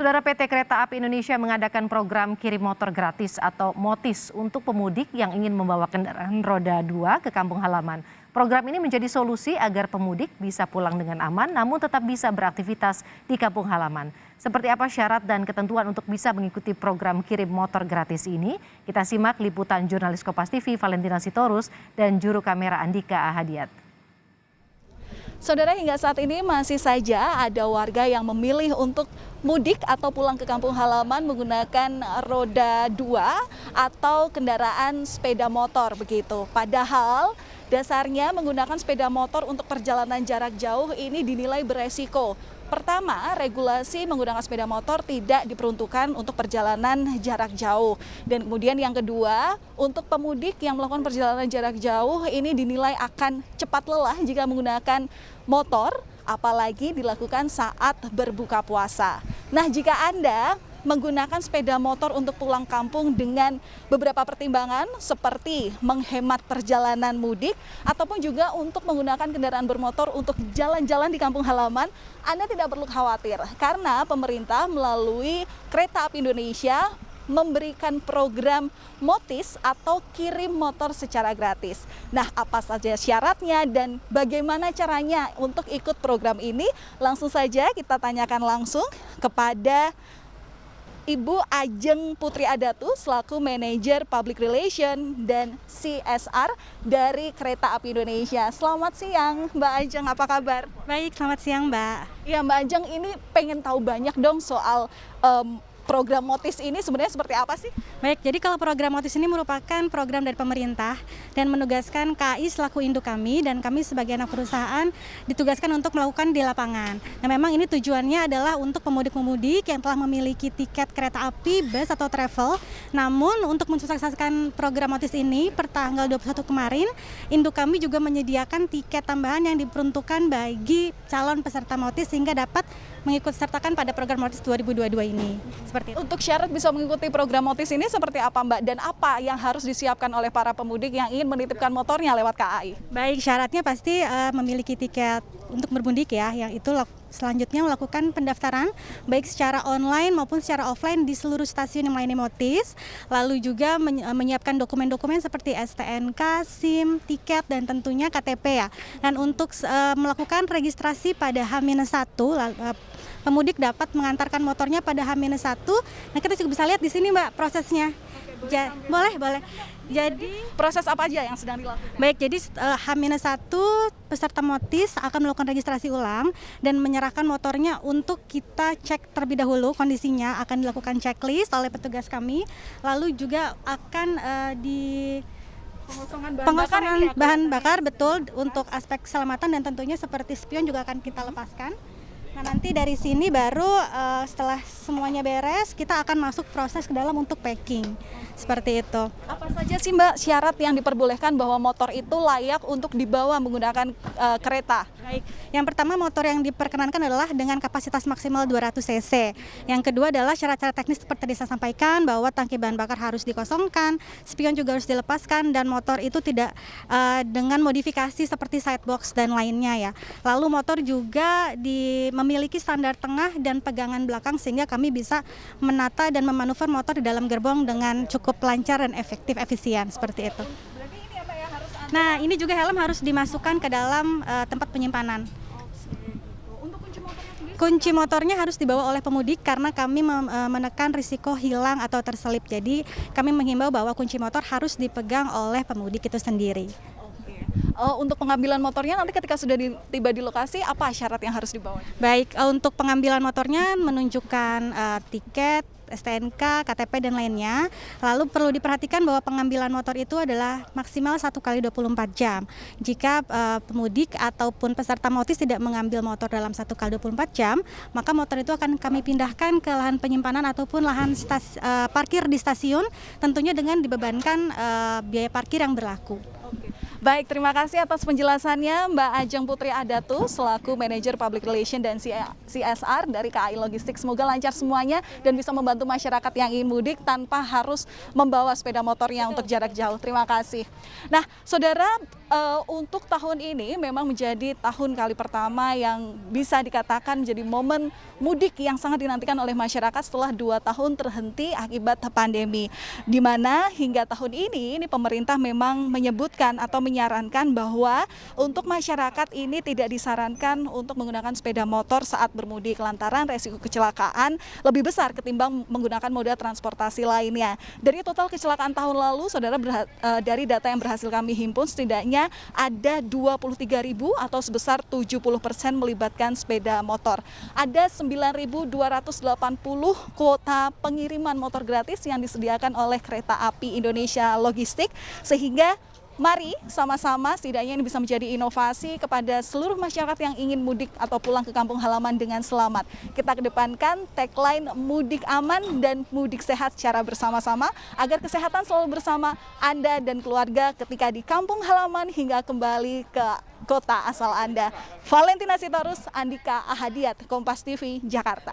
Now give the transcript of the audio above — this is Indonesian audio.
Saudara PT Kereta Api Indonesia mengadakan program kirim motor gratis atau MOTIS untuk pemudik yang ingin membawa kendaraan roda 2 ke kampung halaman. Program ini menjadi solusi agar pemudik bisa pulang dengan aman namun tetap bisa beraktivitas di kampung halaman. Seperti apa syarat dan ketentuan untuk bisa mengikuti program kirim motor gratis ini? Kita simak liputan jurnalis Kompas TV Valentina Sitorus dan juru kamera Andika Ahadiat. Saudara, hingga saat ini masih saja ada warga yang memilih untuk mudik atau pulang ke kampung halaman menggunakan roda 2 atau kendaraan sepeda motor begitu. Padahal dasarnya menggunakan sepeda motor untuk perjalanan jarak jauh ini dinilai beresiko. Pertama, regulasi menggunakan sepeda motor tidak diperuntukkan untuk perjalanan jarak jauh. Dan kemudian yang kedua, untuk pemudik yang melakukan perjalanan jarak jauh ini dinilai akan cepat lelah jika menggunakan motor, apalagi dilakukan saat berbuka puasa. Nah, jika Anda menggunakan sepeda motor untuk pulang kampung dengan beberapa pertimbangan seperti menghemat perjalanan mudik ataupun juga untuk menggunakan kendaraan bermotor untuk jalan-jalan di kampung halaman, Anda tidak perlu khawatir karena pemerintah melalui Kereta Api Indonesia memberikan program MOTIS atau kirim motor secara gratis. Nah, apa saja syaratnya dan bagaimana caranya untuk ikut program ini? Langsung saja kita tanyakan langsung kepada Ibu Ajeng Putri Adatu selaku Manajer Public Relation dan CSR dari Kereta Api Indonesia. Selamat siang Mbak Ajeng, apa kabar? Baik, selamat siang Mbak. Ya Mbak Ajeng, ini pengen tahu banyak dong soal program MOTIS ini sebenarnya seperti apa sih? Baik, jadi kalau program MOTIS ini merupakan program dari pemerintah dan menugaskan KAI selaku induk kami dan kami sebagai anak perusahaan ditugaskan untuk melakukan di lapangan. Nah, memang ini tujuannya adalah untuk pemudik-pemudik yang telah memiliki tiket kereta api, bus atau travel. Namun untuk mensukseskan program MOTIS ini per tanggal 21 kemarin, induk kami juga menyediakan tiket tambahan yang diperuntukkan bagi calon peserta MOTIS sehingga dapat mengikut sertakan pada program MOTIS 2022 ini. Seperti itu. Untuk syarat bisa mengikuti program MOTIS ini seperti apa Mbak? Dan apa yang harus disiapkan oleh para pemudik yang ingin menitipkan motornya lewat KAI? Baik, syaratnya pasti memiliki tiket untuk bermudik ya, yang itu selanjutnya melakukan pendaftaran baik secara online maupun secara offline di seluruh stasiun yang melayani MOTIS. Lalu juga menyiapkan dokumen-dokumen seperti STNK, SIM, tiket dan tentunya KTP ya. Dan untuk melakukan registrasi pada H-1 pemudik dapat mengantarkan motornya pada H-1. Nah, kita juga bisa lihat di sini Mbak prosesnya. Boleh. Jadi proses apa aja yang sedang dilakukan? Baik, jadi H-1 peserta MOTIS akan melakukan registrasi ulang dan menyerahkan motornya untuk kita cek terlebih dahulu kondisinya, akan dilakukan checklist oleh petugas kami. Lalu juga akan pengosongan bahan bakar betul untuk aspek keselamatan dan tentunya seperti spion juga akan kita lepaskan. Nah, nanti dari sini baru setelah semuanya beres kita akan masuk proses ke dalam untuk packing. Seperti itu. Apa saja sih Mbak syarat yang diperbolehkan bahwa motor itu layak untuk dibawa menggunakan kereta? Baik, yang pertama motor yang diperkenankan adalah dengan kapasitas maksimal 200 cc. Yang kedua adalah syarat-syarat teknis seperti tadi saya sampaikan bahwa tangki bahan bakar harus dikosongkan, spion juga harus dilepaskan dan motor itu tidak dengan modifikasi seperti sidebox dan lainnya ya. Lalu motor juga memiliki standar tengah dan pegangan belakang sehingga kami bisa menata dan memanuver motor di dalam gerbong dengan cukup lancar dan efisien seperti itu. Berarti ini apa ya harus Nah, ini juga helm harus dimasukkan ke dalam tempat penyimpanan. Untuk kunci motornya sendiri? Kunci motornya harus dibawa oleh pemudik karena kami menekan risiko hilang atau terselip. Jadi kami menghimbau bahwa kunci motor harus dipegang oleh pemudik itu sendiri. Untuk pengambilan motornya nanti ketika sudah tiba di lokasi, apa syarat yang harus dibawa? Baik, untuk pengambilan motornya menunjukkan tiket, STNK, KTP dan lainnya. Lalu perlu diperhatikan bahwa pengambilan motor itu adalah maksimal 1 kali 24 jam. Jika pemudik ataupun peserta MOTIS tidak mengambil motor dalam 1 kali 24 jam, maka motor itu akan kami pindahkan ke lahan penyimpanan ataupun lahan parkir di stasiun, tentunya dengan dibebankan biaya parkir yang berlaku. Baik, terima kasih atas penjelasannya Mbak Ajeng Putri Adatu selaku Manajer Public Relation dan CSR dari KAI Logistik. Semoga lancar semuanya dan bisa membantu masyarakat yang ingin mudik tanpa harus membawa sepeda motornya untuk jarak jauh. Terima kasih. Nah, saudara, untuk tahun ini memang menjadi tahun kali pertama yang bisa dikatakan menjadi momen mudik yang sangat dinantikan oleh masyarakat setelah 2 tahun terhenti akibat pandemi. Di mana hingga tahun ini pemerintah memang menyebutkan atau menyarankan bahwa untuk masyarakat ini tidak disarankan untuk menggunakan sepeda motor saat bermudik lantaran resiko kecelakaan lebih besar ketimbang menggunakan moda transportasi lainnya. Dari total kecelakaan tahun lalu, saudara, dari data yang berhasil kami himpun, setidaknya ada 23.000 atau sebesar 70% melibatkan sepeda motor. Ada 9.280 kuota pengiriman motor gratis yang disediakan oleh Kereta Api Indonesia Logistik, sehingga mari sama-sama setidaknya ini bisa menjadi inovasi kepada seluruh masyarakat yang ingin mudik atau pulang ke kampung halaman dengan selamat. Kita kedepankan tagline mudik aman dan mudik sehat secara bersama-sama agar kesehatan selalu bersama Anda dan keluarga ketika di kampung halaman hingga kembali ke kota asal Anda. Valentina Sitorus, Andika Ahadiat, Kompas TV, Jakarta.